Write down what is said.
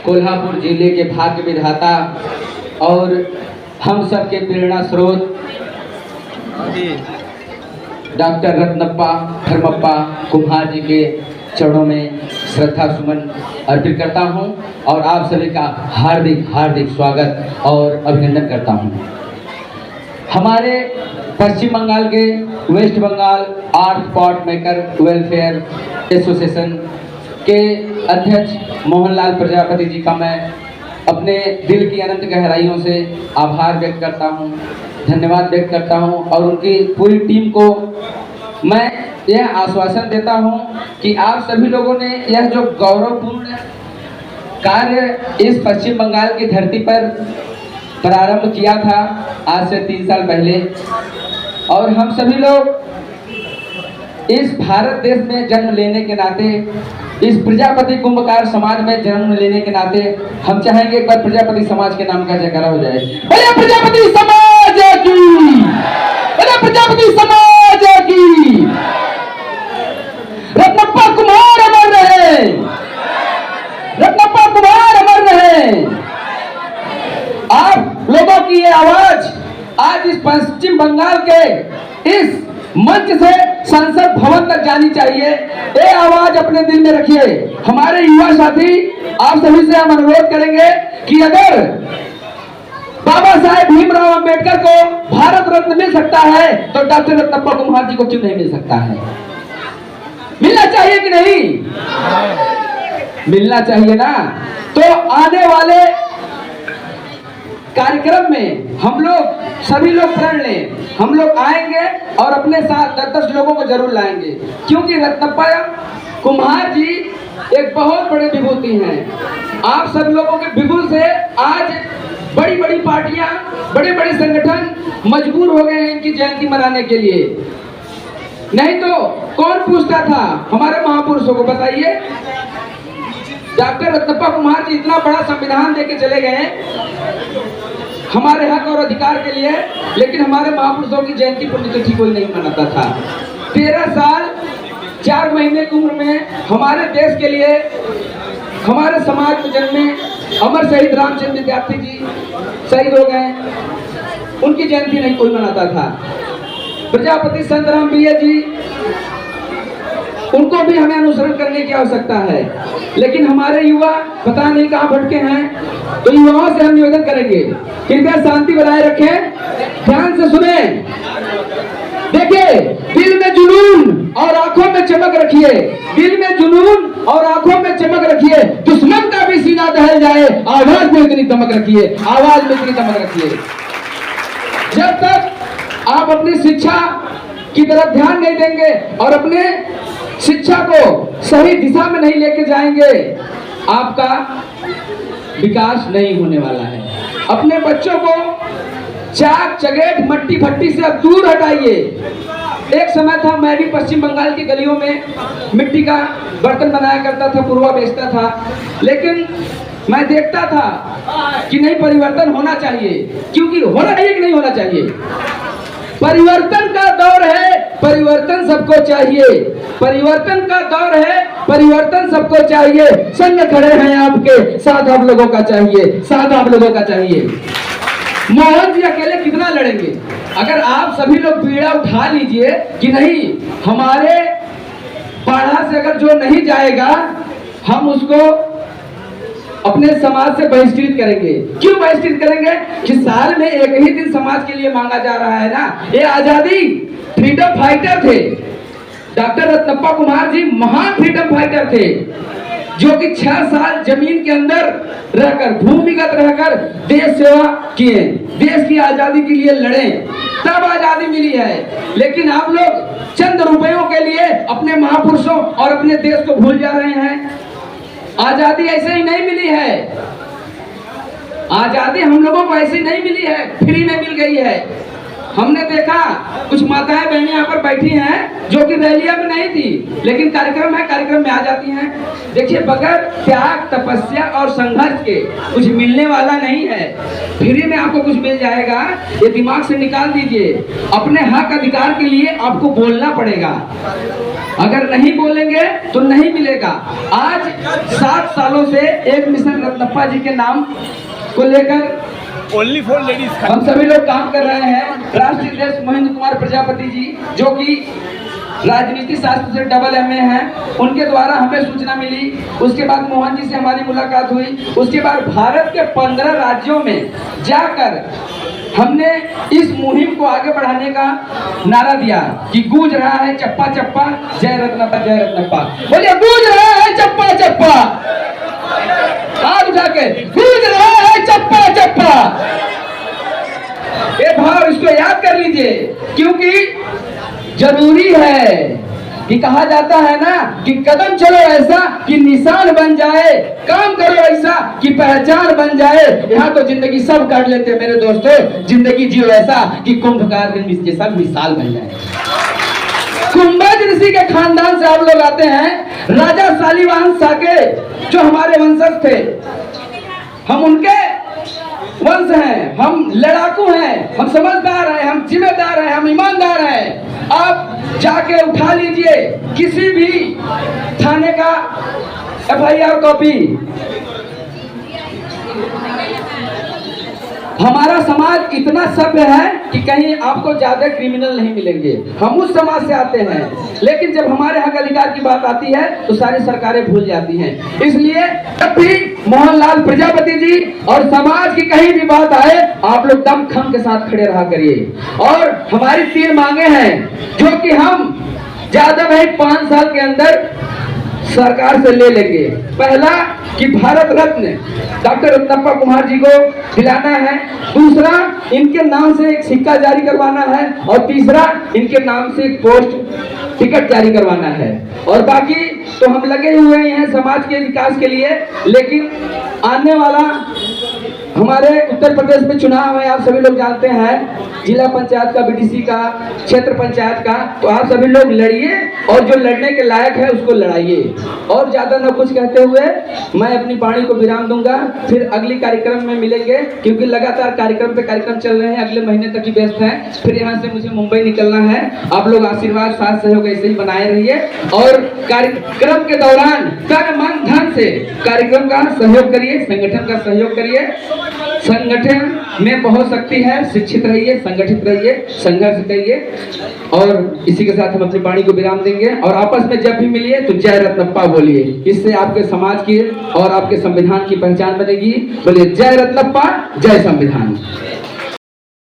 कोल्हापुर जिले के भाग्य विधाता और हम सबके प्रेरणा स्रोत डॉक्टर रत्नप्पा धर्मप्पा कुम्हार जी के चरणों में श्रद्धा सुमन अर्पित करता हूं और आप सभी का हार्दिक हार्दिक स्वागत और अभिनंदन करता हूं। हमारे पश्चिम बंगाल के West Bengal art pot maker welfare association के अध्यक्ष मोहनलाल प्रजापति जी का मैं अपने दिल की अनंत गहराइयों से आभार व्यक्त करता हूं, धन्यवाद व्यक्त करता हूं और उनकी पूरी टीम को मैं यह आश्वासन देता हूं कि आप सभी लोगों ने यह जो गौरवपूर्ण कार्य इस पश्चिम बंगाल की धरती पर प्रारंभ किया था आज से 3 साल पहले, और हम सभी लोग इस भारत देश में जन्म लेने के नाते, इस प्रजापति कुंभकार समाज में जन्म लेने के नाते हम चाहेंगे एक बार प्रजापति समाज के नाम का जयकारा हो जाए। बोले प्रजापति समाज की, बोले प्रजापति समाज की। रत्नप्पा कुमार अमर रहे, रत्नप्पा कुमार अमर रहे। आप लोगों की ये आवाज आज इस पश्चिम बंगाल के इस मंच से संसद भवन तक जानी चाहिए। ये आवाज अपने दिल में रखिए। हमारे युवा साथी आप सभी से हम अनुरोध करेंगे कि अगर बाबा साहेब भीमराव अंबेडकर को भारत रत्न मिल सकता है तो डॉक्टर रत्नप्पा कुम्हार जी को क्यों नहीं मिल सकता है? मिलना चाहिए कि नहीं? मिलना चाहिए ना। तो आने वाले कार्यक्रम में हम लोग सभी लोग प्रण लें, हम लोग आएंगे और अपने साथ 10-10 लोगों को जरूर लाएंगे, क्योंकि रत्नप्पा कुम्हार जी एक बहुत बड़े विभूति हैं। आप सब लोगों के बिगुल से आज बड़ी बड़ी पार्टियां, बड़े बड़े संगठन मजबूर हो गए हैं इनकी जयंती मनाने के लिए। नहीं तो कौन पूछता था हमारे महापुरुषों को? बताइए। डॉक्टर रत्नप्पा कुम्हार जी इतना बड़ा संविधान देके चले गए हमारे हक और अधिकार के लिए, लेकिन हमारे महापुरुषों की जयंती पुण्यतिथि कोई नहीं मनाता था। 13 साल 4 महीने की उम्र में हमारे देश के लिए, हमारे समाज में जन्मे अमर शहीद रामचंद्र विद्यार्थी जी शहीद हो गए, उनकी जयंती नहीं कोई मनाता था। प्रजापति संतराम बिया जी, उनको भी हमें अनुसरण करने की आवश्यकता है, लेकिन हमारे युवा पता नहीं कहां भटके हैं। तो युवाओं से हम निवेदन करेंगे कृपया शांति बनाए रखें, ध्यान से सुने, देखिए दिल में जुनून और आंखों में चमक रखिए, दिल में जुनून और आंखों में चमक रखिए। दुश्मन का भी सीना दहल जाए, आवाज में इतनी दमक रखिए, आवाज में इतनी दमक रखिए। जब तक आप अपनी शिक्षा की तरफ ध्यान नहीं देंगे और अपने शिक्षा को सही दिशा में नहीं लेके जाएंगे, आपका विकास नहीं होने वाला है। अपने बच्चों को चाक चगेट मट्टी भट्टी से अब दूर हटाइए। एक समय था मैं भी पश्चिम बंगाल की गलियों में मिट्टी का बर्तन बनाया करता था, पुरवा बेचता था, लेकिन मैं देखता था कि नहीं, परिवर्तन होना चाहिए। क्योंकि होना चाहिए कि नहीं होना चाहिए? परिवर्तन का दौर है, परिवर्तन सबको चाहिए। परिवर्तन का दौर है, परिवर्तन सबको चाहिए। संग खड़े हैं आपके साथ, आप लोगों का चाहिए, साथ आप लोगों का चाहिए। मोहन जी अकेले कितना लड़ेंगे? अगर आप सभी लोग बीड़ा उठा लीजिए कि नहीं, हमारे पाढ़ा से अगर जो नहीं जाएगा हम उसको अपने समाज से बहिष्कृत करेंगे। क्यों बहिष्कृत करेंगे? कि साल में एक ही दिन समाज के लिए मांगा जा रहा है ना। ये आजादी फ्रीडम फाइटर थे। डॉक्टर रत्नप्पा कुम्हार जी महान फ्रीडम फाइटर थे, जो कि 6 साल जमीन के अंदर रहकर, भूमिगत रहकर देश सेवा किए, देश की आजादी के लिए लड़े, तब आजादी मिली है। लेकिन आप लोग चंद रुपयों के लिए अपने महापुरुषों और अपने देश को भूल जा रहे हैं। आजादी ऐसे ही नहीं मिली है, आजादी हम लोगों को ऐसी नहीं मिली है, फ्री में मिल गई है। हमने देखा कुछ माताएं बहनें यहाँ पर बैठी हैं जो कि रैलियां में नहीं थी, लेकिन कार्यक्रम है, कार्यक्रम में आ जाती हैं। देखिए, बगैर त्याग तपस्या और संघर्ष के कुछ मिलने वाला नहीं है। फ्री में आपको कुछ मिल जाएगा, ये दिमाग से निकाल दीजिए। अपने हक अधिकार के लिए आपको बोलना पड़ेगा। अगर नहीं बोलेंगे तो नहीं मिलेगा। आज 7 सालों से एक मिशन रत्नप्पा जी के नाम को लेकर ओनली फॉर लेडीज हम सभी लोग काम कर रहे हैं। राष्ट्रीय अध्यक्ष महेंद्र कुमार प्रजापति जी, जो कि राजनीति शास्त्र से डबल MA हैं, उनके द्वारा हमें सूचना मिली। उसके बाद मोहन जी से हमारी मुलाकात हुई। उसके बाद भारत के 15 राज्यों में जाकर हमने इस मुहिम को आगे बढ़ाने का नारा दिया कि गूंज रहा है चप्पा चप्पा, जय रत्नप्पा जय रत्नप्पा। बोलिए गूंज रहा है चप्पा चप्पा, हाथ उठा के गूंज रहा है चप्पा चप्पा। ये भाव इसको याद कर लीजिए, क्योंकि जरूरी है कि कहा जाता है ना कि कदम चलो ऐसा कि निशान बन जाए, काम करो ऐसा कि पहचान बन जाए। यहाँ तो जिंदगी सब काट लेते हैं मेरे दोस्तों, जिंदगी जियो ऐसा कि कुंभकार जैसा मिसाल बन जाए। कुंभज ऋषि के खानदान से आप लोग आते हैं। राजा शालिवाहन साके जो हमारे वंशज थे, हम उनके वंश हैं, हम लड़ाकू हैं, हम समझदार हैं, हम जिम्मेदार हैं, हम ईमानदार हैं। आप जाके उठा लीजिए किसी भी थाने का FIR कॉपी। हमारा समाज इतना सभ्य है कि कहीं आपको ज्यादा क्रिमिनल नहीं मिलेंगे। हम उस समाज से आते हैं, लेकिन जब हमारे हक अधिकार की बात आती है तो सारी सरकारें भूल जाती हैं। इसलिए जब भी मोहनलाल प्रजापति जी और समाज की कहीं भी बात आए, आप लोग दमखम के साथ खड़े रहा करिए। और हमारी 3 मांगे हैं जो कि हम ज्यादा नहीं 5 साल के अंदर सरकार से ले लेंगे। पहला कि भारत रत्न डॉक्टर रत्नप्पा कुमार जी को दिलाना है। दूसरा, इनके नाम से एक सिक्का जारी करवाना है। और तीसरा, इनके नाम से एक पोस्ट टिकट जारी करवाना है। और बाकी तो हम लगे हुए हैं समाज के विकास के लिए, लेकिन आने वाला हमारे उत्तर प्रदेश में चुनाव है, आप सभी लोग जानते हैं, जिला पंचायत का, BDC का, क्षेत्र पंचायत का। तो आप सभी लोग लड़िए और जो लड़ने के लायक है उसको लड़ाइए। और ज्यादा न कुछ कहते हुए मैं अपनी वाणी को विराम दूंगा। फिर अगली कार्यक्रम में मिलेंगे, क्योंकि लगातार कार्यक्रम पे कार्यक्रम चल रहे हैं, अगले महीने तक ही व्यस्त हैं। फिर यहाँ से मुझे मुंबई निकलना है। आप लोग आशीर्वाद साथ सहयोग ऐसे ही बनाए रहिए और कार्यक्रम के दौरान तन मन धन से कार्यक्रम का सहयोग करिए, संगठन का सहयोग करिए। संगठन में बहुत शक्ति है, शिक्षित रहिए, संगठित रहिए, संघर्ष करिए। और इसी के साथ हम अपनी वाणी को विराम देंगे। और आपस में जब भी मिलिए तो जय रत्नप्पा बोलिए, इससे आपके समाज की और आपके संविधान की पहचान बनेगी। बोलिए जय रत्नप्पा, जय संविधान।